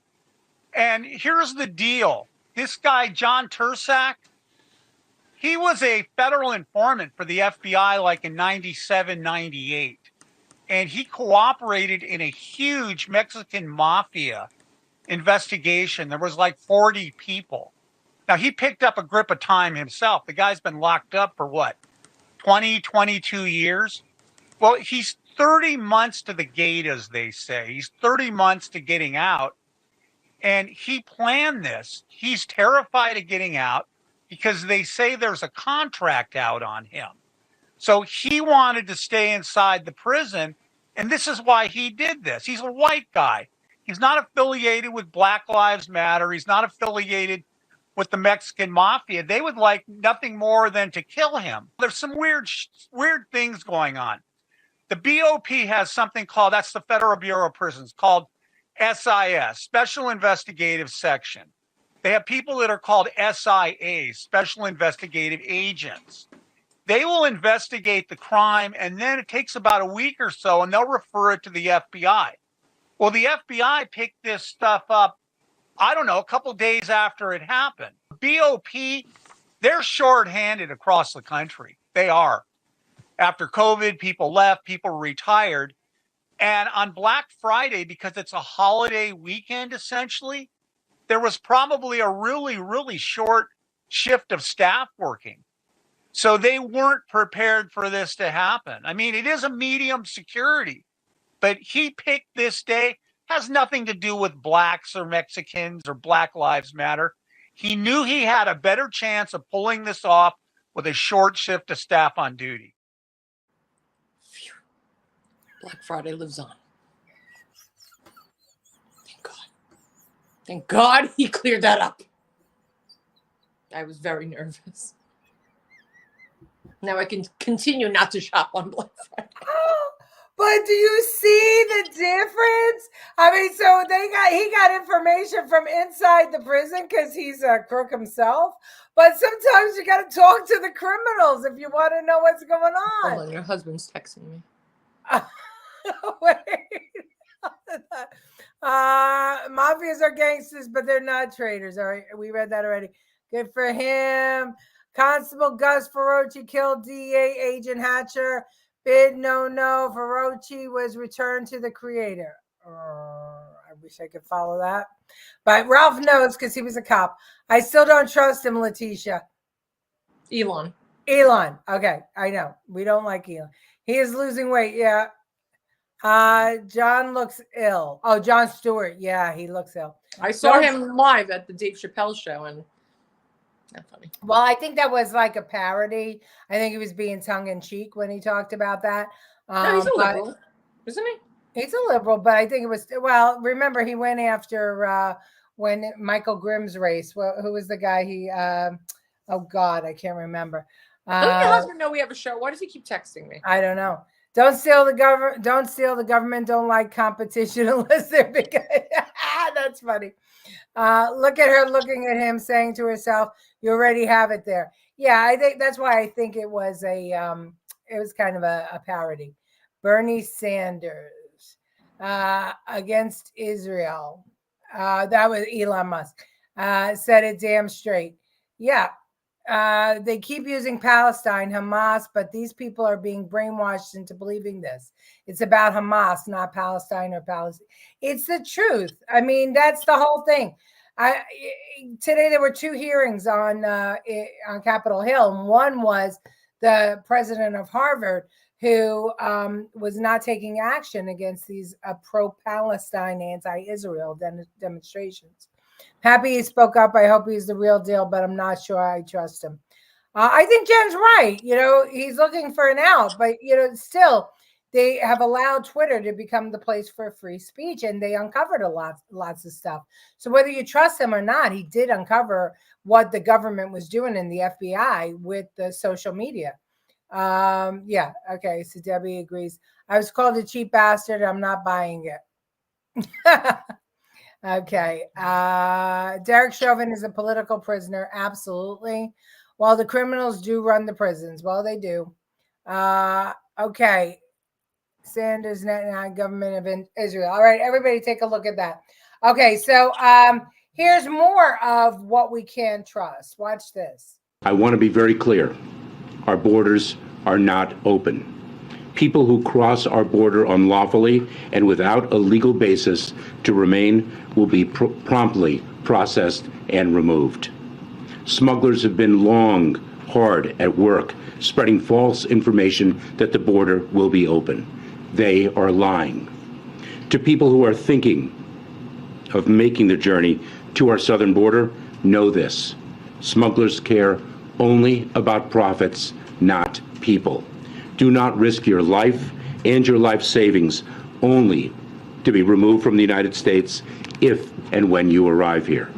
And here's the deal. This guy, John Tersak, he was a federal informant for the FBI like in 97, 98. And he cooperated in a huge Mexican mafia investigation. There was like 40 people. Now, he picked up a grip of time himself. The guy's been locked up for what, 20, 22 years? Well, he's 30 months to the gate, as they say. He's 30 months to getting out. And he planned this. He's terrified of getting out because they say there's a contract out on him. So he wanted to stay inside the prison. And this is why he did this. He's a white guy. He's not affiliated with Black Lives Matter. He's not affiliated with the Mexican mafia. They would like nothing more than to kill him. There's some weird things going on. The BOP has something called, that's the Federal Bureau of Prisons, called SIS, Special Investigative Section. They have people that are called SIAs, Special Investigative Agents. They will investigate the crime, and then it takes about a week or so, and they'll refer it to the FBI. Well, the FBI picked this stuff up, I don't know, a couple days after it happened. BOP, they're shorthanded across the country. They are. After COVID, people left, people retired. And on Black Friday, because it's a holiday weekend, essentially, there was probably a really, really short shift of staff working. So they weren't prepared for this to happen. I mean, it is a medium security, but he picked this day, has nothing to do with blacks or Mexicans or Black Lives Matter. He knew he had a better chance of pulling this off with a short shift of staff on duty. Black Friday lives on. Thank God. Thank God he cleared that up. I was very nervous. Now I can continue not to shop on Black Friday. But do you see the difference? I mean, so he got information from inside the prison because he's a crook himself. But sometimes you got to talk to the criminals if you want to know what's going on. Hold on, your husband's texting me. Wait. Mafias are gangsters, but they're not traitors. All right, we read that already. Good for him. Constable Gus Ferrocci killed DEA agent Hatcher. Bid no. Ferrocci was returned to the creator. I wish I could follow that. But Ralph knows because he was a cop. I still don't trust him, Letitia. Elon. Okay, I know. We don't like Elon. He is losing weight. Yeah. John looks ill. Oh, Jon Stewart. Yeah, he looks ill. I saw him live at the Dave Chappelle show, and not funny. Well, I think that was like a parody. I think he was being tongue in cheek when he talked about that. No, he's a liberal, isn't he? He's a liberal, but I think it was, well, remember he went after when Michael Grimm's race. Well, who was the guy oh God, I can't remember. Doesn't your husband know we have a show? Why does he keep texting me? I don't know. Don't steal the government. Don't steal the government. Don't like competition unless they're big. That's funny. Look at her looking at him, saying to herself, "You already have it there." Yeah, I think that's why I think it was it was kind of a parody. Bernie Sanders against Israel. That was Elon Musk. Said it damn straight. Yeah. They keep using Palestine, Hamas, but these people are being brainwashed into believing this. It's about Hamas, not Palestine or Palestine. It's the truth. I mean, that's the whole thing. Today there were two hearings on Capitol Hill. And one was the president of Harvard, who was not taking action against these pro-Palestine, anti-Israel demonstrations. Happy he spoke up. I hope he's the real deal, but I'm not sure I trust him. I think Jen's right. He's looking for an out, but still, they have allowed Twitter to become the place for free speech, and they uncovered lots of stuff. So whether you trust him or not, he did uncover what the government was doing in the FBI with the social media. Yeah. Okay. So Debbie agrees. I was called a cheap bastard. I'm not buying it. Okay. Derek Chauvin is a political prisoner. Absolutely. While the criminals do run the prisons. Well, they do. Okay. Sanders, Netanyahu, government of Israel. All right. Everybody take a look at that. Okay. So here's more of what we can trust. Watch this. I want to be very clear. Our borders are not open. People who cross our border unlawfully and without a legal basis to remain will be promptly processed and removed. Smugglers have been long, hard at work, spreading false information that the border will be open. They are lying. To people who are thinking of making the journey to our southern border, know this. Smugglers care only about profits, not people. Do not risk your life and your life savings only to be removed from the United States if and when you arrive here.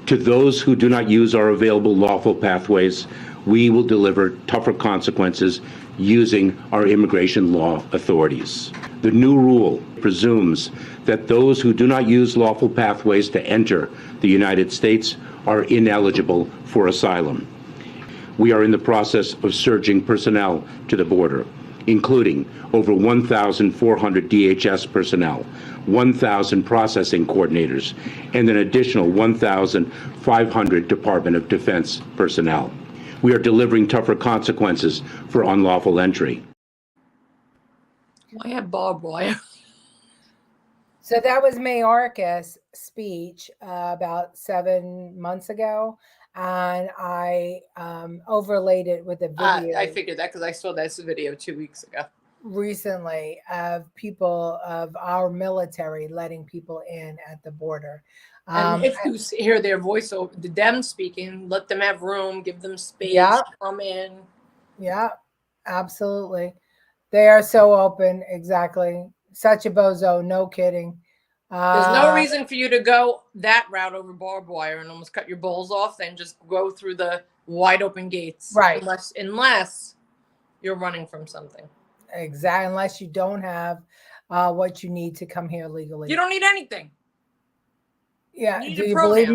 To those who do not use our available lawful pathways, we will deliver tougher consequences using our immigration law authorities. The new rule presumes that those who do not use lawful pathways to enter the United States are ineligible for asylum. We are in the process of surging personnel to the border, including over 1,400 DHS personnel, 1,000 processing coordinators, and an additional 1,500 Department of Defense personnel. We are delivering tougher consequences for unlawful entry. I have barbed wire. So that was Mayorkas' speech about 7 months ago. And I overlaid it with a video. I figured that because I saw this video 2 weeks ago. Recently of people of our military letting people in at the border. And if you hear their voice over them speaking, let them have room, give them space, Yeah. come in. Yeah, absolutely. They are so open. Exactly. Such a bozo. No kidding. There's no reason for you to go that route over barbed wire and almost cut your balls off, then just go through the wide open gates. Right. Unless you're running from something. Exactly. Unless you don't have what you need to come here legally. You don't need anything. Yeah. You need Do a you program.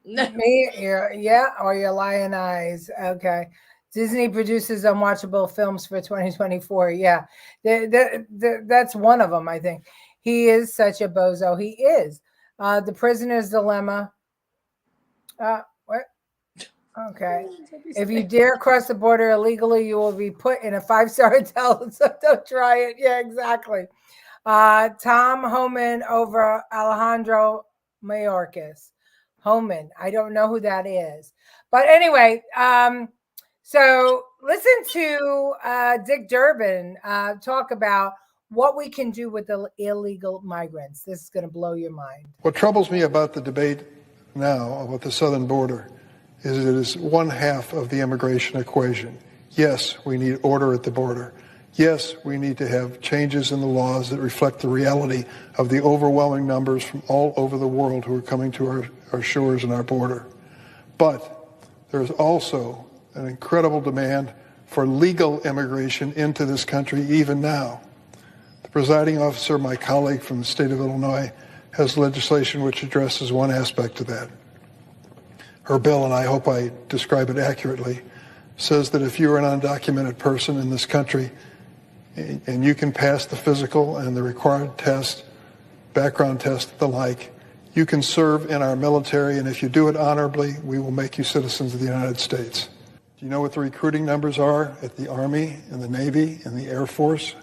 believe me? Yeah. Or your lion eyes. Okay. Disney produces unwatchable films for 2024. Yeah. That's one of them, I think. He is such a bozo. He is. The Prisoner's Dilemma. What? Okay. If you dare cross the border illegally, you will be put in a 5-star hotel. So don't try it. Yeah, exactly. Tom Homan over Alejandro Mayorkas. Homan. I don't know who that is. But anyway, so listen to Dick Durbin talk about what we can do with the illegal migrants. This is going to blow your mind. What troubles me about the debate now about the southern border is it is one half of the immigration equation. Yes, we need order at the border. Yes, we need to have changes in the laws that reflect the reality of the overwhelming numbers from all over the world who are coming to our shores and our border. But there is also an incredible demand for legal immigration into this country even now. The presiding officer, my colleague from the state of Illinois, has legislation which addresses one aspect of that. Her bill, and I hope I describe it accurately, says that if you're an undocumented person in this country and you can pass the physical and the required test, background test, the like, you can serve in our military, and if you do it honorably, we will make you citizens of the United States. Do you know what the recruiting numbers are at the Army and the Navy and the Air Force?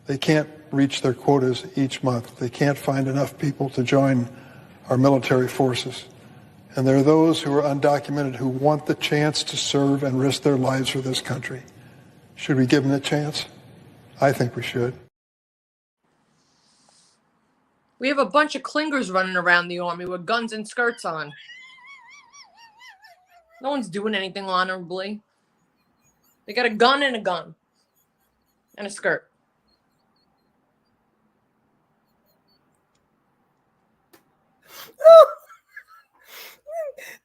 They can't reach their quotas each month. They can't find enough people to join our military forces. And there are those who are undocumented who want the chance to serve and risk their lives for this country. Should we give them the chance? I think we should. We have a bunch of clingers running around the army with guns and skirts on. No one's doing anything honorably. They got a gun and a skirt.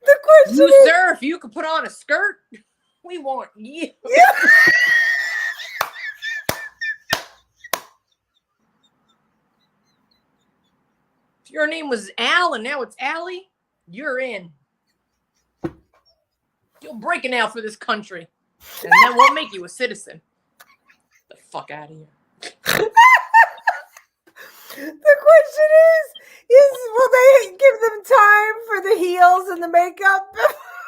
The question is, sir, if you could put on a skirt, we want you. If your name was Al and now it's Allie, you're in. You're breaking out for this country. And then we'll make you a citizen. Get the fuck out of here. the question is will they give them time for the heels and the makeup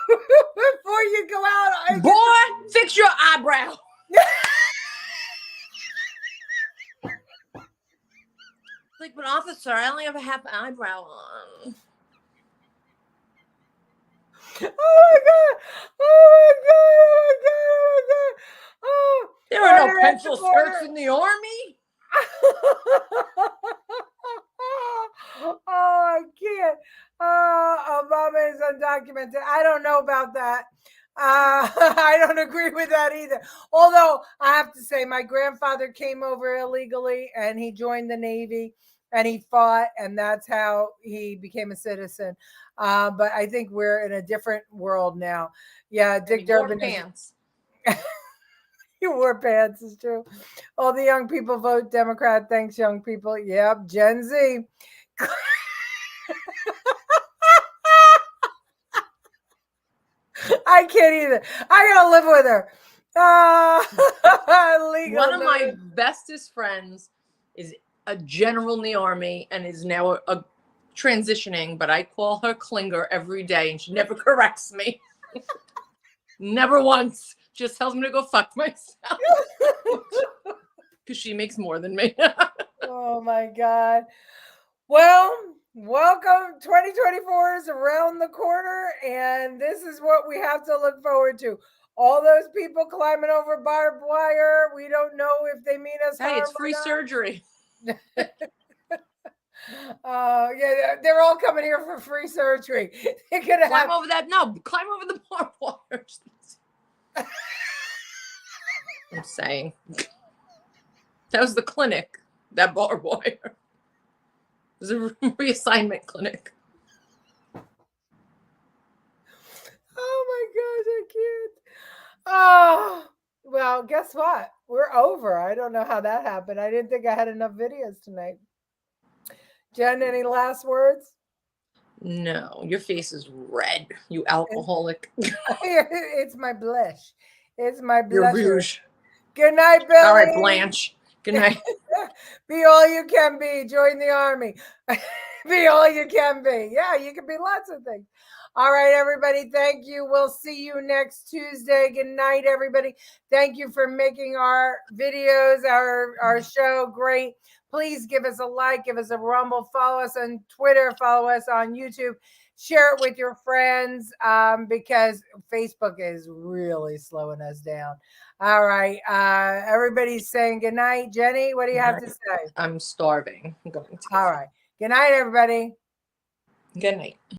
before you go out? Boy, fix your eyebrow. Like, but officer, I only have a half eyebrow on. Oh my god! Oh my god! Oh my god! Oh, there are no pencil skirts in the army. Oh, I can't. Obama is undocumented. I don't know about that. I don't agree with that either. Although I have to say, my grandfather came over illegally and he joined the Navy and he fought, and that's how he became a citizen. But I think we're in a different world now. Yeah, Dick Durbin. Pants. You wore pants, is true. All the young people vote Democrat. Thanks, young people. Yep, Gen Z. I can't either. I gotta live with her. One of my bestest friends is a general in the army and is now a transitioning, but I call her Klinger every day and she never corrects me. Never once. Just tells me to go fuck myself. Because she makes more than me. Oh my God. Well, welcome. 2024 is around the corner, and this is what we have to look forward to. All those people climbing over barbed wire, we don't know if they mean us harm. Hey, it's free surgery. Yeah, they're all coming here for free surgery. They're gonna climb over that. No, climb over the barbed wire. I'm saying that was the clinic. That barbed wire. It was a reassignment clinic. Oh my gosh, I can't. Oh, well, guess what? We're over. I don't know how that happened. I didn't think I had enough videos tonight. Jen, any last words? No, your face is red, you alcoholic. It's my blush. It's my blush. Your rouge. Good night, Billy. All right, Blanche. Good night. Be all you can be. Join the army. Be all you can be. Yeah, you can be lots of things. All right, everybody. Thank you. We'll see you next Tuesday. Good night, everybody. Thank you for making our videos, our show great. Please give us a like, give us a rumble, follow us on Twitter, follow us on YouTube, share it with your friends because Facebook is really slowing us down. All right. Everybody's saying good night. Jenny, what do you have to say? I'm starving. I'm going to. All right. Good night, everybody. Good night.